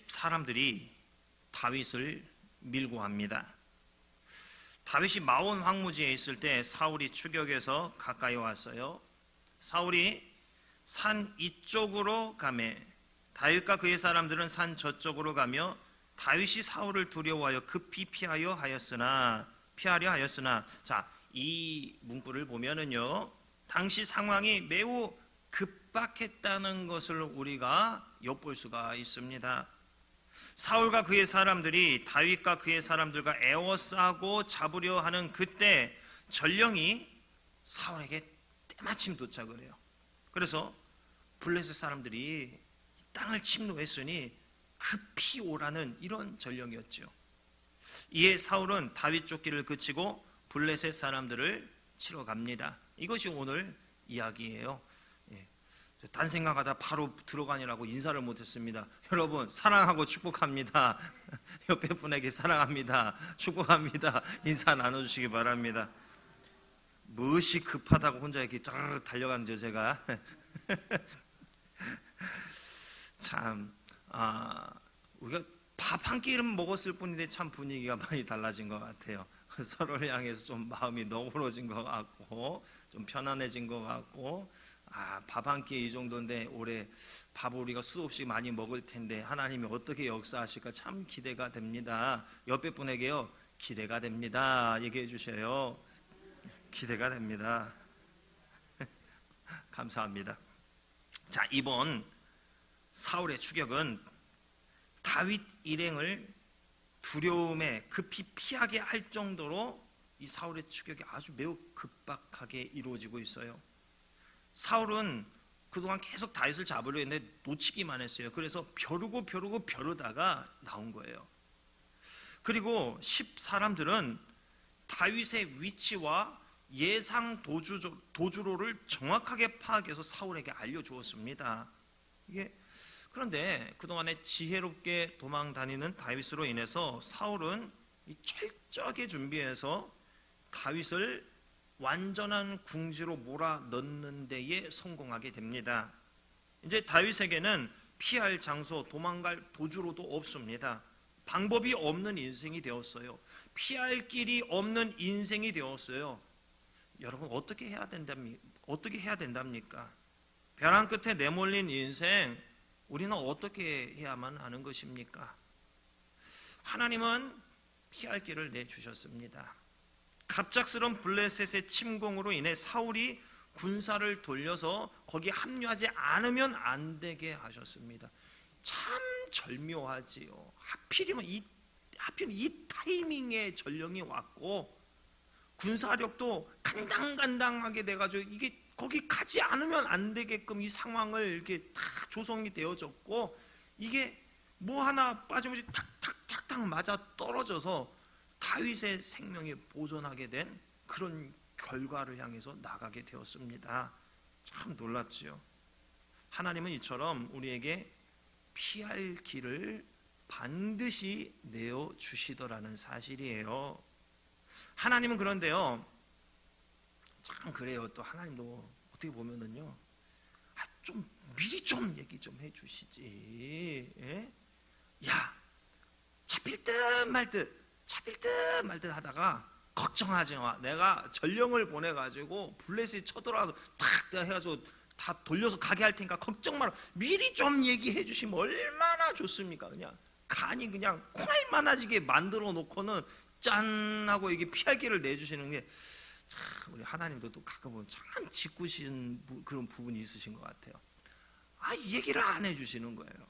사람들이 다윗을 밀고 갑니다. 다윗이 마온 황무지에 있을 때 사울이 추격해서 가까이 왔어요. 사울이 산 이쪽으로 가매 다윗과 그의 사람들은 산 저쪽으로 가며 다윗이 사울을 두려워하여 급히 피하려 하였으나 자, 이 문구를 보면은요, 당시 상황이 매우 급박했다는 것을 우리가 엿볼 수가 있습니다. 사울과 그의 사람들이 다윗과 그의 사람들과 에워싸고 잡으려 하는 그때 전령이 사울에게 때마침 도착을 해요. 그래서 블레셋 사람들이 땅을 침노했으니 급히 오라는 이런 전령이었죠. 이에 사울은 다윗 쫓기를 그치고 블레셋 사람들을 치러 갑니다. 이것이 오늘 이야기예요. 딴 생각하다 바로 들어가느라고 인사를 못했습니다. 여러분, 사랑하고 축복합니다. 옆에 분에게 사랑합니다, 축복합니다, 인사 나눠주시기 바랍니다. 무엇이 급하다고 혼자 이렇게 쫙 달려가는지 제가 참 우리가 밥 한 끼를 먹었을 뿐인데 참 분위기가 많이 달라진 것 같아요. 서로를 향해서 좀 마음이 너그러진 것 같고 좀 편안해진 것 같고, 밥 한 끼 이 정도인데 올해 밥 우리가 수없이 많이 먹을 텐데 하나님이 어떻게 역사하실까 참 기대가 됩니다. 옆에 분에게요, 기대가 됩니다 얘기해 주셔요. 기대가 됩니다. 감사합니다. 자, 이번 사울의 추격은 다윗 일행을 두려움에 급히 피하게 할 정도로 이 사울의 추격이 아주 매우 급박하게 이루어지고 있어요. 사울은 그동안 계속 다윗을 잡으려 했는데 놓치기만 했어요. 그래서 벼르다가 나온 거예요. 그리고 10사람들은 다윗의 위치와 예상 도주로를 정확하게 파악해서 사울에게 알려주었습니다. 그런데 그동안에 지혜롭게 도망 다니는 다윗으로 인해서 사울은 철저하게 준비해서 다윗을 완전한 궁지로 몰아넣는 데에 성공하게 됩니다. 이제 다윗에게는 피할 장소, 도망갈 도주로도 없습니다. 방법이 없는 인생이 되었어요. 피할 길이 없는 인생이 되었어요. 여러분, 어떻게 해야 된답니까? 벼랑 끝에 내몰린 인생, 우리는 어떻게 해야만 하는 것입니까? 하나님은 피할 길을 내주셨습니다. 갑작스러운 블레셋의 침공으로 인해 사울이 군사를 돌려서 거기에 합류하지 않으면 안 되게 하셨습니다. 참 절묘하지요. 하필이면 이 타이밍에 전령이 왔고 군사력도 간당간당하게 돼가지고 이게 거기 가지 않으면 안 되게끔 이 상황을 이렇게 다 조성이 되어졌고, 이게 뭐 하나 빠짐없이 탁탁탁탁 맞아 떨어져서 다윗의 생명이 보존하게 된 그런 결과를 향해서 나가게 되었습니다. 참 놀랍지요. 하나님은 이처럼 우리에게 피할 길을 반드시 내어주시더라는 사실이에요. 하나님은 그런데요, 참 그래요. 또 하나님도 어떻게 보면은요, 좀 미리 좀 얘기 좀 해주시지. 야, 잡힐 듯 말 듯 하다가 걱정하지 마. 내가 전령을 보내가지고 블레셋이 쳐들어와도 탁 해가지고 다 돌려서 가게 할 테니까 걱정 마라. 미리 좀 얘기해 주시면 얼마나 좋습니까? 그냥 간이 그냥 콩알 많아지게 만들어 놓고는 짠 하고 이게 피할 길을 내주시는 게 참, 우리 하나님도 또 가끔 보면 참 짓궂은 그런 부분이 있으신 것 같아요. 이 얘기를 안 해주시는 거예요.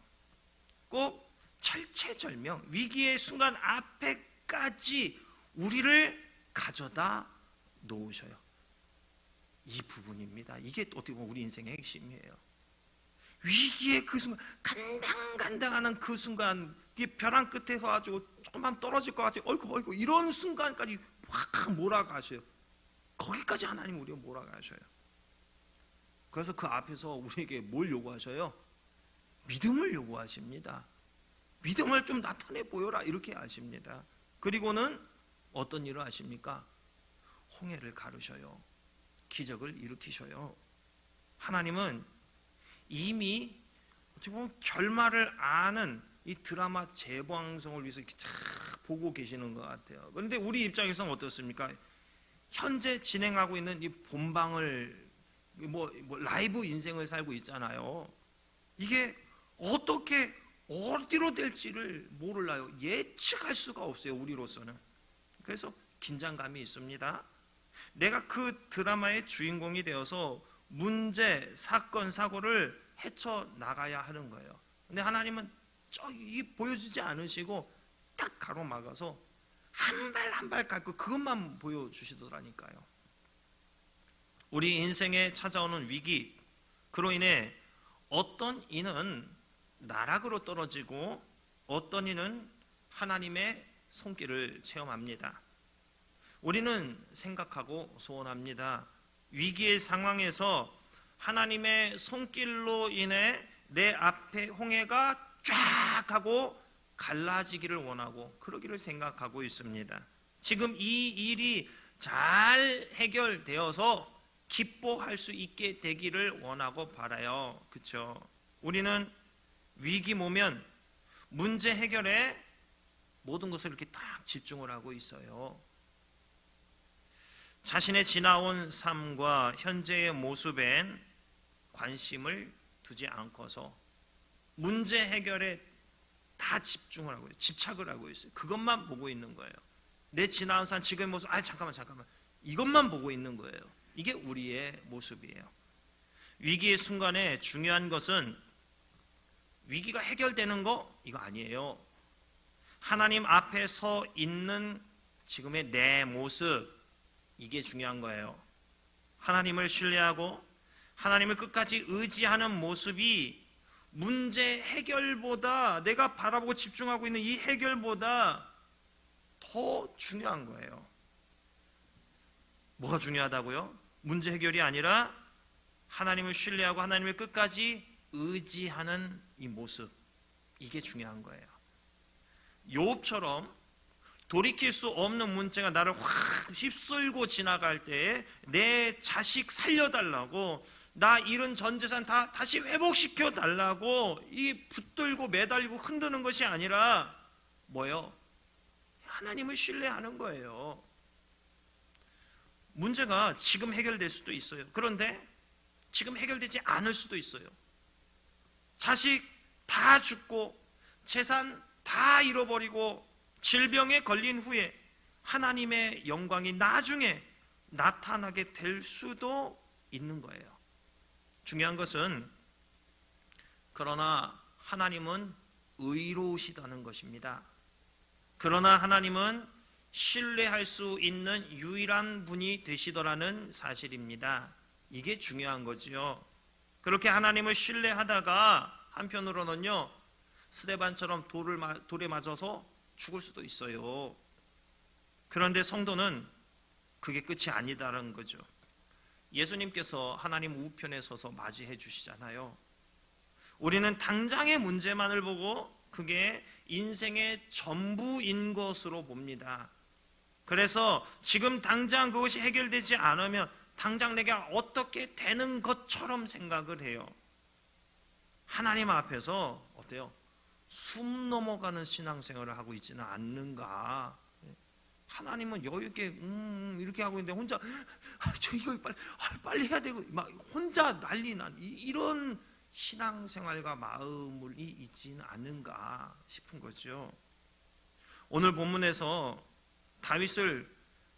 꼭 절체절명 위기의 순간 앞에까지 우리를 가져다 놓으셔요. 이 부분입니다. 이게 어떻게 보면 우리 인생의 핵심이에요. 위기의 그 순간, 간당간당하는 그 순간, 이 벼랑 끝에서 가지고 조금만 떨어질 것 같이 어이구 이런 순간까지 확 몰아가셔요. 거기까지 하나님 우리가 몰아가셔요. 그래서 그 앞에서 우리에게 뭘 요구하셔요? 믿음을 요구하십니다. 믿음을 좀 나타내 보여라 이렇게 하십니다. 그리고는 어떤 일을 하십니까? 홍해를 가르셔요. 기적을 일으키셔요. 하나님은 이미 어떻게 보면 결말을 아는 이 드라마 재방송을 위해서 이렇게 쫙 보고 계시는 것 같아요. 그런데 우리 입장에서는 어떻습니까? 현재 진행하고 있는 이 본방을 뭐 라이브 인생을 살고 있잖아요. 이게 어떻게 어디로 될지를 몰라요. 예측할 수가 없어요, 우리로서는. 그래서 긴장감이 있습니다. 내가 그 드라마의 주인공이 되어서 문제, 사건, 사고를 헤쳐나가야 하는 거예요. 근데 하나님은 저기 보여주지 않으시고 딱 가로막아서 한 발 한 발 깎고 그것만 보여주시더라니까요. 우리 인생에 찾아오는 위기, 그로 인해 어떤 이는 나락으로 떨어지고 어떤 이는 하나님의 손길을 체험합니다. 우리는 생각하고 소원합니다. 위기의 상황에서 하나님의 손길로 인해 내 앞에 홍해가 쫙 하고 갈라지기를 원하고 그러기를 생각하고 있습니다. 지금 이 일이 잘 해결되어서 기뻐할 수 있게 되기를 원하고 바라요. 그렇죠? 우리는 위기 모면 문제 해결에 모든 것을 이렇게 딱 집중을 하고 있어요. 자신의 지나온 삶과 현재의 모습엔 관심을 두지 않고서 문제 해결에 다 집중을 하고 있어요. 집착을 하고 있어요. 그것만 보고 있는 거예요. 내 지나온 삶, 지금의 모습, 잠깐만 이것만 보고 있는 거예요. 이게 우리의 모습이에요. 위기의 순간에 중요한 것은 위기가 해결되는 거 이거 아니에요. 하나님 앞에 서 있는 지금의 내 모습, 이게 중요한 거예요. 하나님을 신뢰하고 하나님을 끝까지 의지하는 모습이 문제 해결보다, 내가 바라보고 집중하고 있는 이 해결보다 더 중요한 거예요. 뭐가 중요하다고요? 문제 해결이 아니라 하나님을 신뢰하고 하나님을 끝까지 의지하는 이 모습, 이게 중요한 거예요. 욥처럼 돌이킬 수 없는 문제가 나를 확 휩쓸고 지나갈 때에 내 자식 살려달라고, 나 잃은 전 재산 다 다시 회복시켜 달라고 이 붙들고 매달리고 흔드는 것이 아니라 뭐예요? 하나님을 신뢰하는 거예요. 문제가 지금 해결될 수도 있어요. 그런데 지금 해결되지 않을 수도 있어요. 자식 다 죽고 재산 다 잃어버리고 질병에 걸린 후에 하나님의 영광이 나중에 나타나게 될 수도 있는 거예요. 중요한 것은 그러나 하나님은 의로우시다는 것입니다. 그러나 하나님은 신뢰할 수 있는 유일한 분이 되시더라는 사실입니다. 이게 중요한 거지요. 그렇게 하나님을 신뢰하다가 한편으로는요, 스데반처럼 돌에 맞아서 죽을 수도 있어요. 그런데 성도는 그게 끝이 아니다라는 거죠. 예수님께서 하나님 우편에 서서 맞이해 주시잖아요. 우리는 당장의 문제만을 보고 그게 인생의 전부인 것으로 봅니다. 그래서 지금 당장 그것이 해결되지 않으면 당장 내가 어떻게 되는 것처럼 생각을 해요. 하나님 앞에서 어때요? 숨 넘어가는 신앙생활을 하고 있지는 않는가? 하나님은 여유있게 이렇게 하고 있는데 혼자 저 이거 빨리 해야 되고 막 혼자 난리 난 이런 신앙생활과 마음이 있지는 않은가 싶은 거죠. 오늘 본문에서 다윗을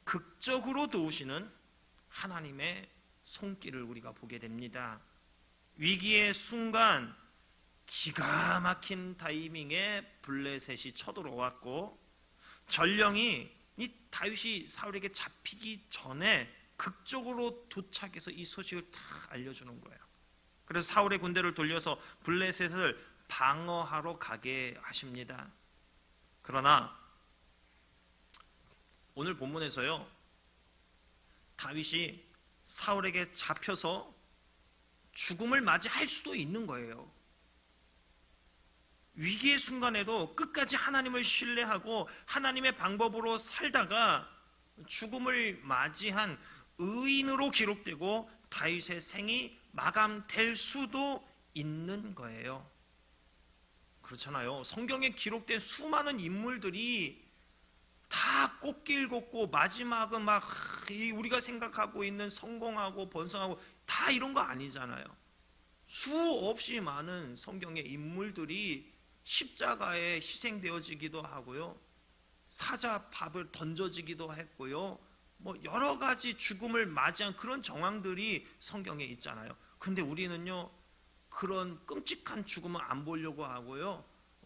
극적으로 도우시는 하나님의 손길을 우리가 보게 됩니다. 위기의 순간 기가 막힌 타이밍에 블레셋이 쳐들어왔고 전령이 이 다윗이 사울에게 잡히기 전에 극적으로 도착해서 이 소식을 다 알려주는 거예요. 그래서 사울의 군대를 돌려서 블레셋을 방어하러 가게 하십니다. 그러나 오늘 본문에서요, 다윗이 사울에게 잡혀서 죽음을 맞이할 수도 있는 거예요. 위기의 순간에도 끝까지 하나님을 신뢰하고 하나님의 방법으로 살다가 죽음을 맞이한 의인으로 기록되고 다윗의 생이 마감될 수도 있는 거예요. 그렇잖아요. 성경에 기록된 수많은 인물들이 다 꽃길 걷고 마지막은 막 우리가 생각하고 있는 성공하고 번성하고 다 이런 거 아니잖아요. 수없이 많은 성경의 인물들이 십자가에 희생되어지기도 하고요, 사자밥을 던져지기도 했고요, 뭐 여러 가지 죽음을 맞이한 그런 정황들이 성경에 있잖아요. 근데 우리는요, 그런 끔찍한 죽음을 안 보려고 하고요,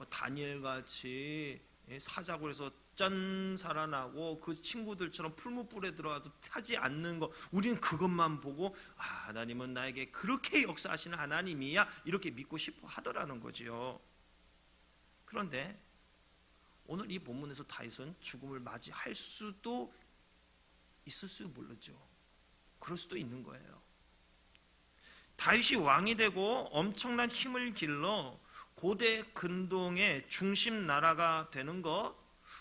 다니엘같이 사자굴에서 짠 살아나고 그 친구들처럼 풀무불에 들어가도 타지 않는 거, 우리는 그것만 보고 하나님은 나에게 그렇게 역사하시는 하나님이야, 이렇게 믿고 싶어 하더라는 거지요. 그런데 오늘 이 본문에서 다윗은 죽음을 맞이할 수도 있을 수 모르죠. 그럴 수도 있는 거예요. 다윗이 왕이 되고 엄청난 힘을 길러 고대 근동의 중심 나라가 되는 것,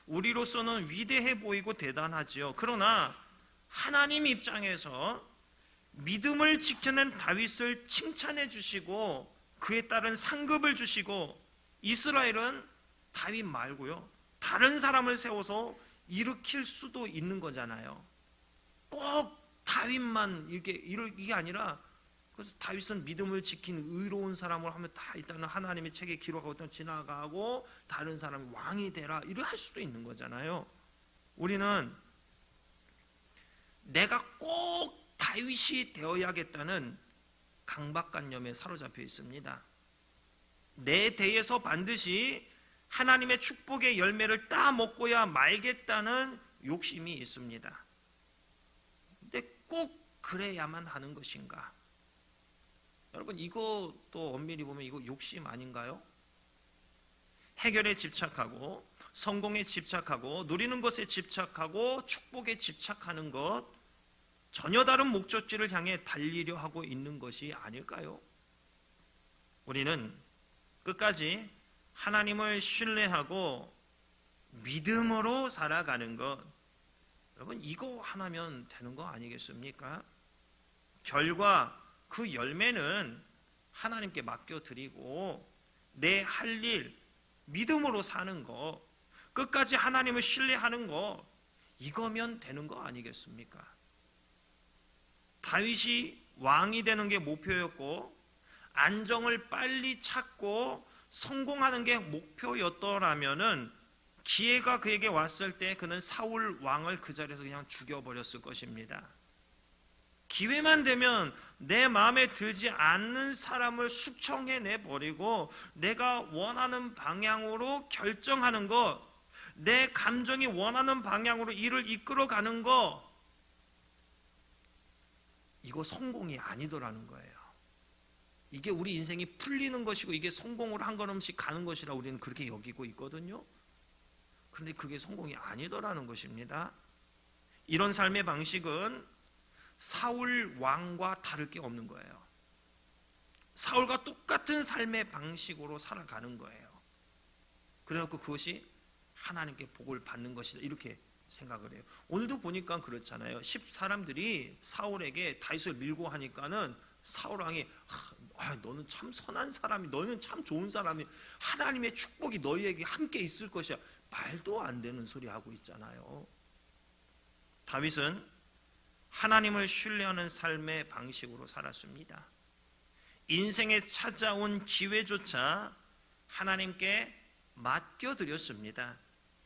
우리로서는 위대해 보이고 대단하지요. 그러나 하나님 입장에서 믿음을 지켜낸 다윗을 칭찬해 주시고 그에 따른 상급을 주시고, 이스라엘은 다윗 말고요, 다른 사람을 세워서 일으킬 수도 있는 거잖아요. 꼭 다윗만 이게 아니라, 그래서 다윗은 믿음을 지킨 의로운 사람을 하면 다 일단은 하나님의 책에 기록하고 지나가고 다른 사람이 왕이 되라, 이렇게 할 수도 있는 거잖아요. 우리는 내가 꼭 다윗이 되어야겠다는 강박관념에 사로잡혀 있습니다. 내 대에서 반드시 하나님의 축복의 열매를 따먹고야 말겠다는 욕심이 있습니다. 근데 꼭 그래야만 하는 것인가? 여러분, 이것도 엄밀히 보면 이거 욕심 아닌가요? 해결에 집착하고 성공에 집착하고 누리는 것에 집착하고 축복에 집착하는 것, 전혀 다른 목적지를 향해 달리려 하고 있는 것이 아닐까요? 우리는 끝까지 하나님을 신뢰하고 믿음으로 살아가는 것, 여러분, 이거 하나면 되는 거 아니겠습니까? 결과 그 열매는 하나님께 맡겨드리고 내 할 일 믿음으로 사는 거, 끝까지 하나님을 신뢰하는 거, 이거면 되는 거 아니겠습니까? 다윗이 왕이 되는 게 목표였고 안정을 빨리 찾고 성공하는 게 목표였더라면은 기회가 그에게 왔을 때 그는 사울 왕을 그 자리에서 그냥 죽여버렸을 것입니다. 기회만 되면 내 마음에 들지 않는 사람을 숙청해내 버리고 내가 원하는 방향으로 결정하는 것, 내 감정이 원하는 방향으로 일을 이끌어가는 것, 이거 성공이 아니더라는 거예요. 이게 우리 인생이 풀리는 것이고 이게 성공으로 한 걸음씩 가는 것이라 우리는 그렇게 여기고 있거든요. 그런데 그게 성공이 아니더라는 것입니다. 이런 삶의 방식은 사울 왕과 다를 게 없는 거예요. 사울과 똑같은 삶의 방식으로 살아가는 거예요. 그래놓고 그것이 하나님께 복을 받는 것이다, 이렇게 생각을 해요. 오늘도 보니까 그렇잖아요. 10사람들이 사울에게 다윗을 밀고 하니까는 사울 왕이 너는 참 선한 사람이, 너는 참 좋은 사람이, 하나님의 축복이 너희에게 함께 있을 것이야, 말도 안 되는 소리 하고 있잖아요. 다윗은 하나님을 신뢰하는 삶의 방식으로 살았습니다. 인생에 찾아온 기회조차 하나님께 맡겨드렸습니다.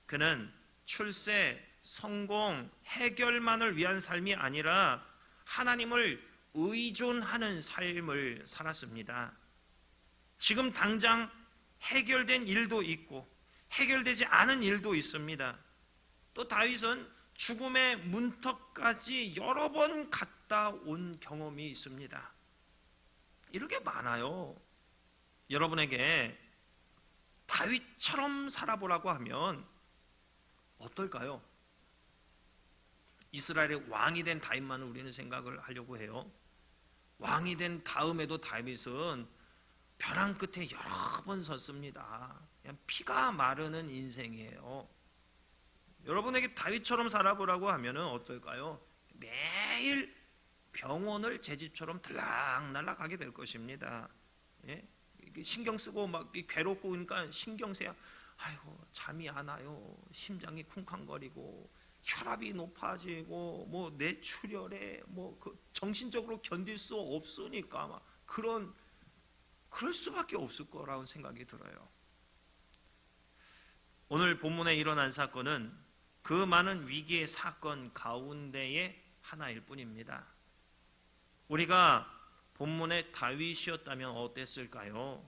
그는 출세, 성공, 해결만을 위한 삶이 아니라 하나님을 의존하는 삶을 살았습니다. 지금 당장 해결된 일도 있고 해결되지 않은 일도 있습니다. 또 다윗은 죽음의 문턱까지 여러 번 갔다 온 경험이 있습니다. 이렇게 많아요. 여러분에게 다윗처럼 살아보라고 하면 어떨까요? 이스라엘의 왕이 된 다윗만을 우리는 생각을 하려고 해요. 왕이 된 다음에도 다윗은 벼랑 끝에 여러 번 섰습니다. 그냥 피가 마르는 인생이에요. 여러분에게 다윗처럼 살아보라고 하면 어떨까요? 매일 병원을 제 집처럼 들락날락 하게 될 것입니다. 예? 신경 쓰고 막 괴롭고 그러니까 신경 쓰야 아이고 잠이 안 와요. 심장이 쿵쾅거리고 혈압이 높아지고 뭐 뇌출혈에 뭐 정신적으로 견딜 수 없으니까 막 그럴 수밖에 없을 거라고 생각이 들어요. 오늘 본문에 일어난 사건은 그 많은 위기의 사건 가운데의 하나일 뿐입니다. 우리가 본문의 다윗이었다면 어땠을까요?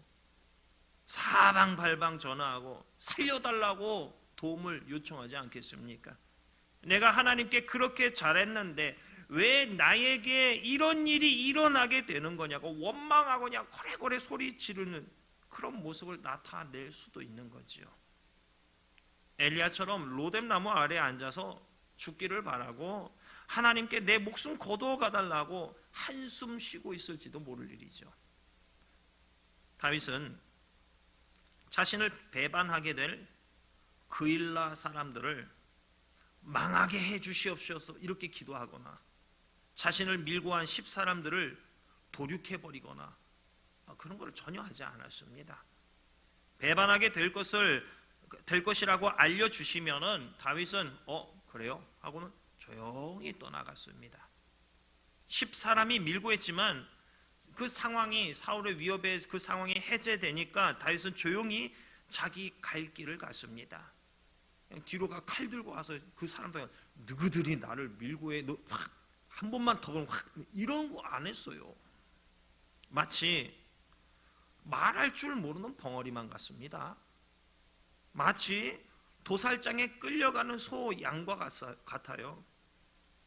사방팔방 전화하고 살려달라고 도움을 요청하지 않겠습니까? 내가 하나님께 그렇게 잘했는데 왜 나에게 이런 일이 일어나게 되는 거냐고 원망하고 그냥 고래고래 소리 지르는 그런 모습을 나타낼 수도 있는 거지요. 엘리야처럼 로뎀나무 아래에 앉아서 죽기를 바라고 하나님께 내 목숨 거두어 가달라고 한숨 쉬고 있을지도 모를 일이죠. 다윗은 자신을 배반하게 될 그일라 사람들을 망하게 해 주시옵소서 이렇게 기도하거나 자신을 밀고 한 10사람들을 도륙해버리거나 그런 걸 전혀 하지 않았습니다. 배반하게 될 것이라고 알려주시면은 다윗은 그래요? 하고는 조용히 떠나갔습니다. 10사람이 밀고 했지만 그 상황이 사울의 위협에 그 상황이 해제되니까 다윗은 조용히 자기 갈 길을 갔습니다. 그냥 뒤로 가 칼 들고 와서 그 사람들 너희들이 나를 밀고 해. 너 한 번만 더 그럼 이런 거 안 했어요. 마치 말할 줄 모르는 벙어리만 같습니다. 마치 도살장에 끌려가는 소 양과 같아요.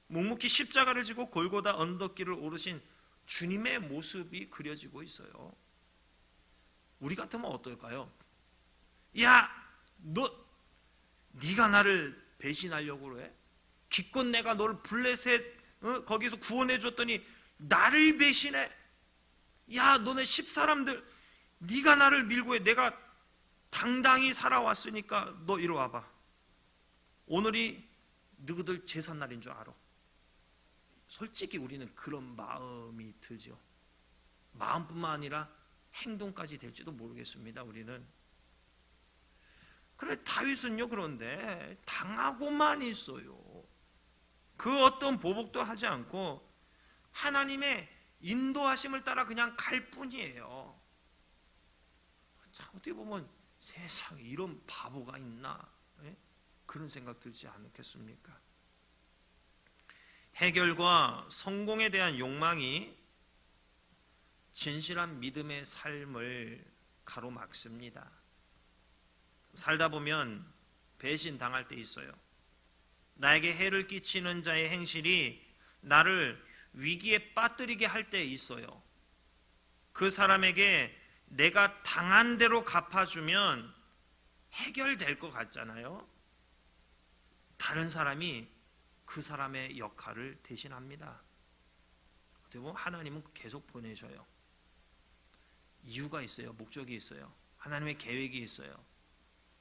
묵묵히 십자가를 지고 골고다 언덕길을 오르신 주님의 모습이 그려지고 있어요. 우리 같으면 어떨까요? 야, 네가 나를 배신하려고 그래? 기껏 내가 너를 블레셋 거기서 구원해 줬더니 나를 배신해? 야, 너네 10사람들 네가 나를 밀고 해. 내가 당당히 살아왔으니까 너 이리 와봐. 오늘이 너희들 제삿날인 줄 알아. 솔직히 우리는 그런 마음이 들죠. 마음뿐만 아니라 행동까지 될지도 모르겠습니다. 우리는. 그래 다윗은요 그런데 당하고만 있어요. 그 어떤 보복도 하지 않고 하나님의 인도하심을 따라 그냥 갈 뿐이에요. 자, 어떻게 보면 세상에 이런 바보가 있나? 네? 그런 생각 들지 않겠습니까? 해결과 성공에 대한 욕망이 진실한 믿음의 삶을 가로막습니다. 살다 보면 배신당할 때 있어요. 나에게 해를 끼치는 자의 행실이 나를 위기에 빠뜨리게 할 때 있어요. 그 사람에게 내가 당한 대로 갚아주면 해결될 것 같잖아요. 다른 사람이 그 사람의 역할을 대신합니다. 어떻게 보면 하나님은 계속 보내셔요. 이유가 있어요. 목적이 있어요. 하나님의 계획이 있어요.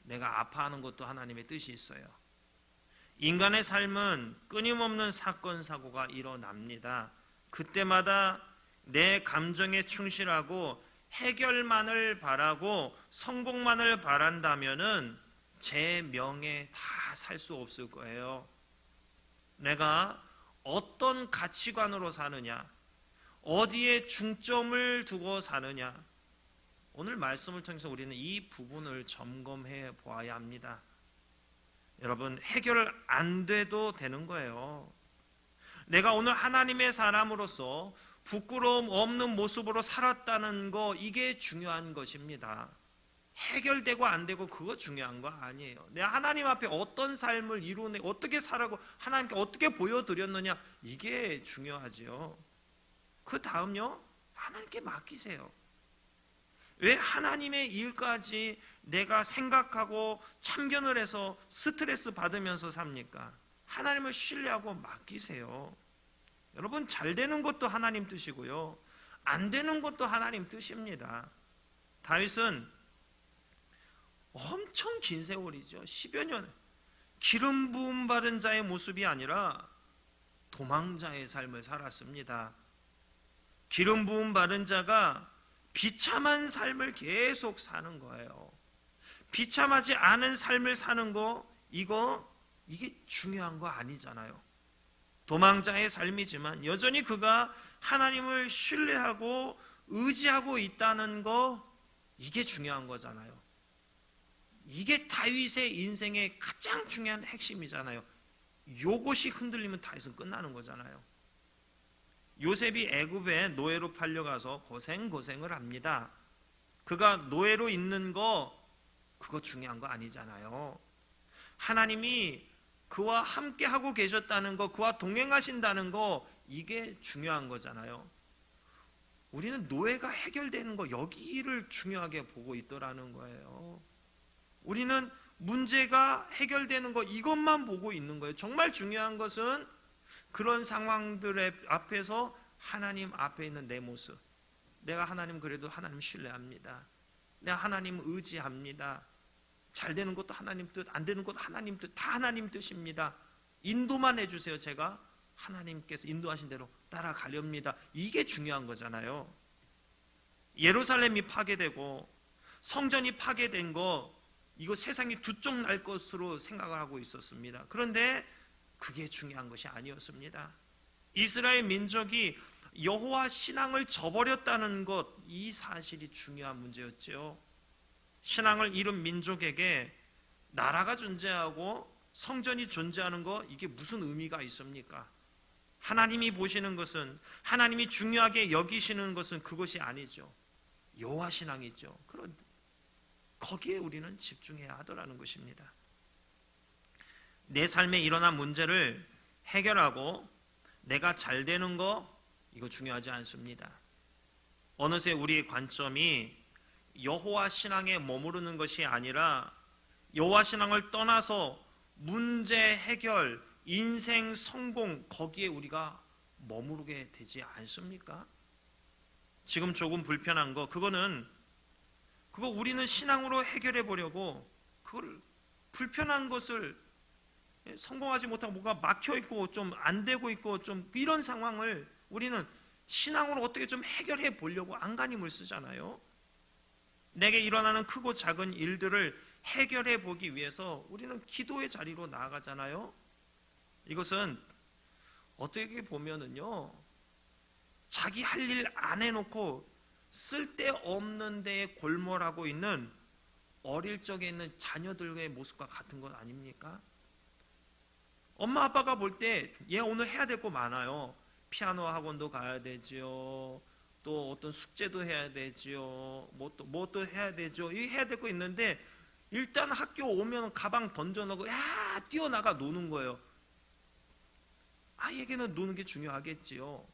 내가 아파하는 것도 하나님의 뜻이 있어요. 인간의 삶은 끊임없는 사건 사고가 일어납니다. 그때마다 내 감정에 충실하고 해결만을 바라고 성공만을 바란다면은 제 명예 다 살 수 없을 거예요. 내가 어떤 가치관으로 사느냐, 어디에 중점을 두고 사느냐, 오늘 말씀을 통해서 우리는 이 부분을 점검해 보아야 합니다. 여러분, 해결 안 돼도 되는 거예요. 내가 오늘 하나님의 사람으로서 부끄러움 없는 모습으로 살았다는 거, 이게 중요한 것입니다. 해결되고 안 되고 그거 중요한 거 아니에요. 내가 하나님 앞에 어떤 삶을 이루네, 어떻게 살아고 하나님께 어떻게 보여드렸느냐, 이게 중요하지요. 그 다음요, 하나님께 맡기세요. 왜 하나님의 일까지 내가 생각하고 참견을 해서 스트레스 받으면서 삽니까? 하나님을 신뢰하고 맡기세요. 여러분, 잘 되는 것도 하나님 뜻이고요, 안 되는 것도 하나님 뜻입니다. 다윗은 엄청 긴 세월이죠. 10여 년 기름 부음 받은 자의 모습이 아니라 도망자의 삶을 살았습니다. 기름 부음 받은 자가 비참한 삶을 계속 사는 거예요. 비참하지 않은 삶을 사는 거, 이게 중요한 거 아니잖아요. 도망자의 삶이지만 여전히 그가 하나님을 신뢰하고 의지하고 있다는 거, 이게 중요한 거잖아요. 이게 다윗의 인생의 가장 중요한 핵심이잖아요. 요것이 흔들리면 다윗은 끝나는 거잖아요. 요셉이 애굽에 노예로 팔려가서 고생을 합니다. 그가 노예로 있는 거, 그거 중요한 거 아니잖아요. 하나님이 그와 함께 하고 계셨다는 거, 그와 동행하신다는 거, 이게 중요한 거잖아요. 우리는 노예가 해결되는 거, 여기를 중요하게 보고 있더라는 거예요. 우리는 문제가 해결되는 거, 이것만 보고 있는 거예요. 정말 중요한 것은 그런 상황들 앞에서 하나님 앞에 있는 내 모습. 내가 하나님, 그래도 하나님 신뢰합니다. 내가 하나님 의지합니다. 잘 되는 것도 하나님 뜻, 안 되는 것도 하나님 뜻, 다 하나님 뜻입니다. 인도만 해주세요. 제가 하나님께서 인도하신 대로 따라가렵니다. 이게 중요한 거잖아요. 예루살렘이 파괴되고 성전이 파괴된 거, 이거 세상이 두 쪽 날 것으로 생각을 하고 있었습니다. 그런데 그게 중요한 것이 아니었습니다. 이스라엘 민족이 여호와 신앙을 저버렸다는 것, 이 사실이 중요한 문제였죠. 신앙을 잃은 민족에게 나라가 존재하고 성전이 존재하는 거, 이게 무슨 의미가 있습니까? 하나님이 보시는 것은, 하나님이 중요하게 여기시는 것은 그것이 아니죠. 여호와 신앙이죠. 그런데 거기에 우리는 집중해야 하더라는 것입니다. 내 삶에 일어난 문제를 해결하고 내가 잘 되는 거, 이거 중요하지 않습니다. 어느새 우리의 관점이 여호와 신앙에 머무르는 것이 아니라 여호와 신앙을 떠나서 문제 해결, 인생 성공, 거기에 우리가 머무르게 되지 않습니까? 지금 조금 불편한 거, 그거 우리는 신앙으로 해결해 보려고 그걸 불편한 것을, 성공하지 못하고 뭐가 막혀 있고 좀 안 되고 있고 좀 이런 상황을 우리는 신앙으로 어떻게 좀 해결해 보려고 안간힘을 쓰잖아요. 내게 일어나는 크고 작은 일들을 해결해 보기 위해서 우리는 기도의 자리로 나아가잖아요. 이것은 어떻게 보면은요, 자기 할 일 안 해놓고 쓸데없는 데에 골몰하고 있는 어릴 적에 있는 자녀들의 모습과 같은 것 아닙니까? 엄마 아빠가 볼 때 얘 오늘 해야 될 거 많아요. 피아노 학원도 가야 되지요. 또 어떤 숙제도 해야 되지요. 뭐 또 해야 되죠. 이 해야 될 거 있는데 일단 학교 오면 가방 던져놓고 뛰어나가 노는 거예요. 아이에게는 노는 게 중요하겠지요.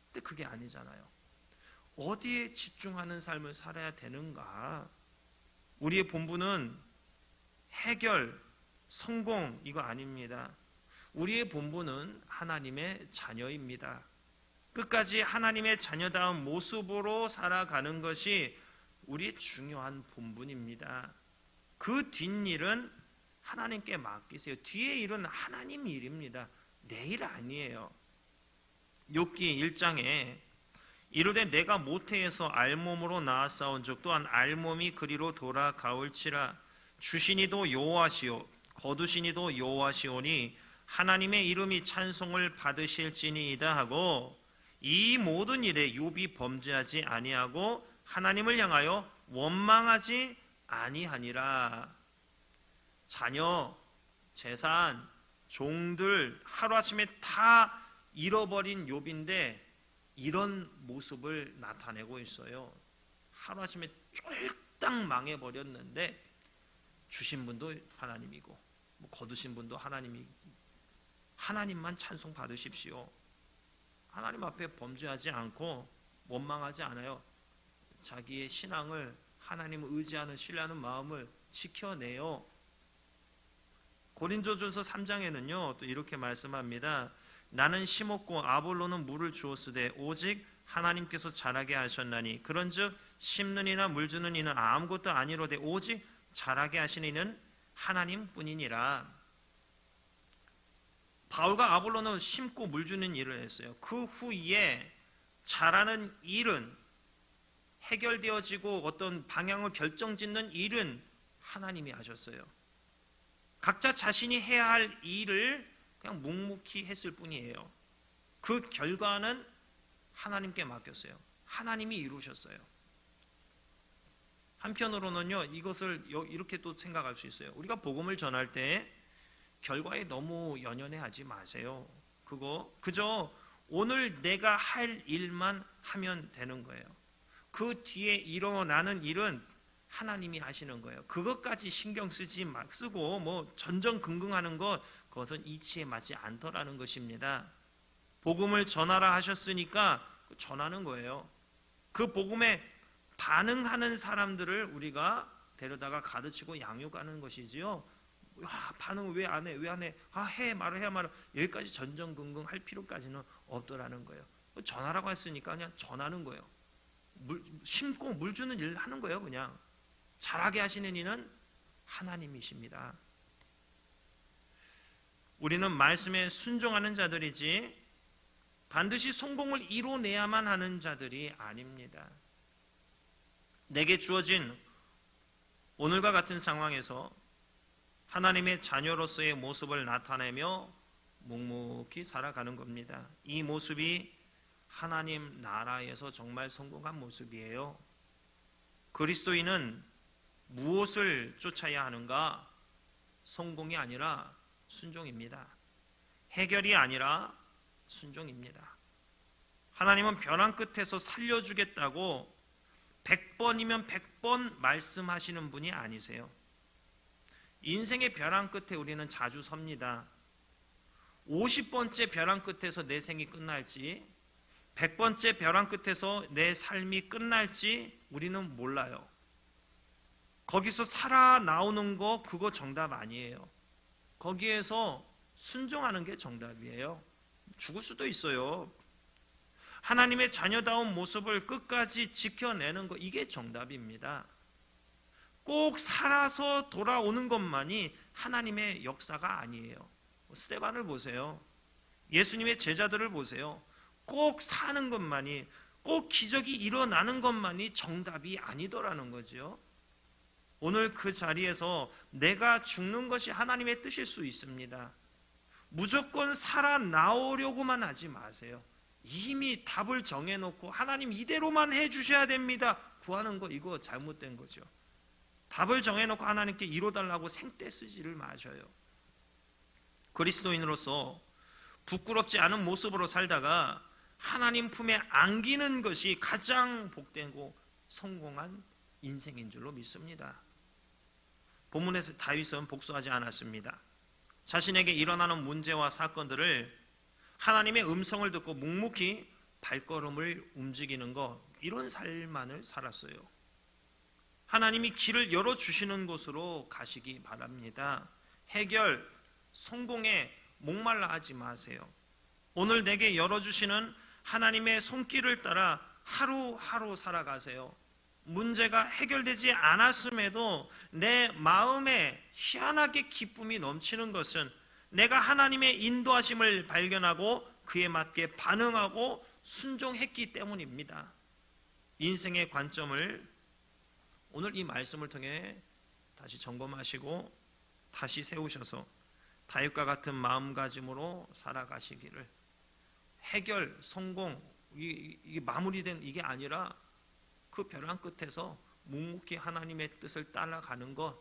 근데 그게 아니잖아요. 어디에 집중하는 삶을 살아야 되는가? 우리의 본분은 해결, 성공, 이거 아닙니다. 우리의 본분은 하나님의 자녀입니다. 끝까지 하나님의 자녀다운 모습으로 살아가는 것이 우리의 중요한 본분입니다. 그 뒷일은 하나님께 맡기세요. 뒤의 일은 하나님 일입니다. 내 일 아니에요. 욥기 1장에 이르되 내가 모태에서 알몸으로 낳았사온 즉 또한 알몸이 그리로 돌아가올지라 주시니도 여호와시오 거두시니도 여호와시오니 하나님의 이름이 찬송을 받으실지니이다 하고, 이 모든 일에 욥이 범죄하지 아니하고 하나님을 향하여 원망하지 아니하니라. 자녀, 재산, 종들 하루아침에 다 잃어버린 욥인데 이런 모습을 나타내고 있어요. 하루아침에 쫄딱 망해버렸는데 주신 분도 하나님이고 거두신 분도 하나님이고, 하나님만 찬송 받으십시오. 하나님 앞에 범죄하지 않고 원망하지 않아요. 자기의 신앙을, 하나님을 의지하는, 신뢰하는 마음을 지켜내요. 고린도전서 3장에는요 또 이렇게 말씀합니다. 나는 심었고 아볼로는 물을 주었으되 오직 하나님께서 자라게 하셨나니 그런즉 심는 이나 물 주는 이는 아무것도 아니로되 오직 자라게 하시는 이는 하나님뿐이니라. 바울과 아볼로는 심고 물 주는 일을 했어요. 그 후에 자라는 일은 해결되어지고 어떤 방향을 결정짓는 일은 하나님이 하셨어요. 각자 자신이 해야 할 일을 그냥 묵묵히 했을 뿐이에요. 그 결과는 하나님께 맡겼어요. 하나님이 이루셨어요. 한편으로는요, 이것을 이렇게 또 생각할 수 있어요. 우리가 복음을 전할 때 결과에 너무 연연해하지 마세요. 그저 오늘 내가 할 일만 하면 되는 거예요. 그 뒤에 일어나는 일은 하나님이 하시는 거예요. 그것까지 신경 쓰고 전전긍긍하는 그것은 이치에 맞지 않더라는 것입니다. 복음을 전하라 하셨으니까 전하는 거예요. 그 복음에 반응하는 사람들을 우리가 데려다가 가르치고 양육하는 것이지요. 반응을 왜 안 해? 왜 안 해? 해 말아. 여기까지 전전긍긍 할 필요까지는 없더라는 거예요. 전하라고 했으니까 그냥 전하는 거예요. 심고 물 주는 일 하는 거예요. 그냥 잘하게 하시는 이는 하나님이십니다. 우리는 말씀에 순종하는 자들이지 반드시 성공을 이뤄내야만 하는 자들이 아닙니다. 내게 주어진 오늘과 같은 상황에서 하나님의 자녀로서의 모습을 나타내며 묵묵히 살아가는 겁니다. 이 모습이 하나님 나라에서 정말 성공한 모습이에요. 그리스도인은 무엇을 쫓아야 하는가? 성공이 아니라 순종입니다. 해결이 아니라 순종입니다. 하나님은 벼랑 끝에서 살려주겠다고 100번이면 100번 말씀하시는 분이 아니세요. 인생의 벼랑 끝에 우리는 자주 섭니다. 50번째 벼랑 끝에서 내 생이 끝날지 100번째 벼랑 끝에서 내 삶이 끝날지 우리는 몰라요. 거기서 살아나오는 거 그거 정답 아니에요. 거기에서 순종하는 게 정답이에요. 죽을 수도 있어요. 하나님의 자녀다운 모습을 끝까지 지켜내는 거 이게 정답입니다. 꼭 살아서 돌아오는 것만이 하나님의 역사가 아니에요. 스데반을 보세요. 예수님의 제자들을 보세요. 꼭 사는 것만이, 꼭 기적이 일어나는 것만이 정답이 아니더라는 거죠. 오늘 그 자리에서 내가 죽는 것이 하나님의 뜻일 수 있습니다. 무조건 살아나오려고만 하지 마세요. 이미 답을 정해놓고 하나님 이대로만 해주셔야 됩니다 구하는 거 이거 잘못된 거죠. 답을 정해놓고 하나님께 이뤄달라고 생떼 쓰지를 마셔요. 그리스도인으로서 부끄럽지 않은 모습으로 살다가 하나님 품에 안기는 것이 가장 복되고 성공한 인생인 줄로 믿습니다. 본문에서 다윗은 복수하지 않았습니다. 자신에게 일어나는 문제와 사건들을 하나님의 음성을 듣고 묵묵히 발걸음을 움직이는 것, 이런 삶만을 살았어요. 하나님이 길을 열어주시는 곳으로 가시기 바랍니다. 해결, 성공에 목말라 하지 마세요. 오늘 내게 열어주시는 하나님의 손길을 따라 하루하루 살아가세요. 문제가 해결되지 않았음에도 내 마음에 희한하게 기쁨이 넘치는 것은 내가 하나님의 인도하심을 발견하고 그에 맞게 반응하고 순종했기 때문입니다. 인생의 관점을 오늘 이 말씀을 통해 다시 점검하시고 다시 세우셔서 다윗과 같은 마음가짐으로 살아가시기를, 해결, 성공, 이게 마무리된 이게 아니라 그 벼랑 끝에서 묵묵히 하나님의 뜻을 따라가는 것,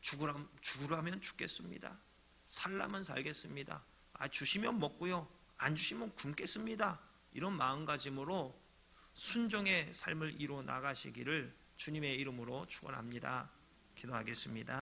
죽으라면 죽겠습니다. 살라면 살겠습니다. 주시면 먹고요. 안 주시면 굶겠습니다. 이런 마음가짐으로 순종의 삶을 이루어 나가시기를 주님의 이름으로 축원합니다. 기도하겠습니다.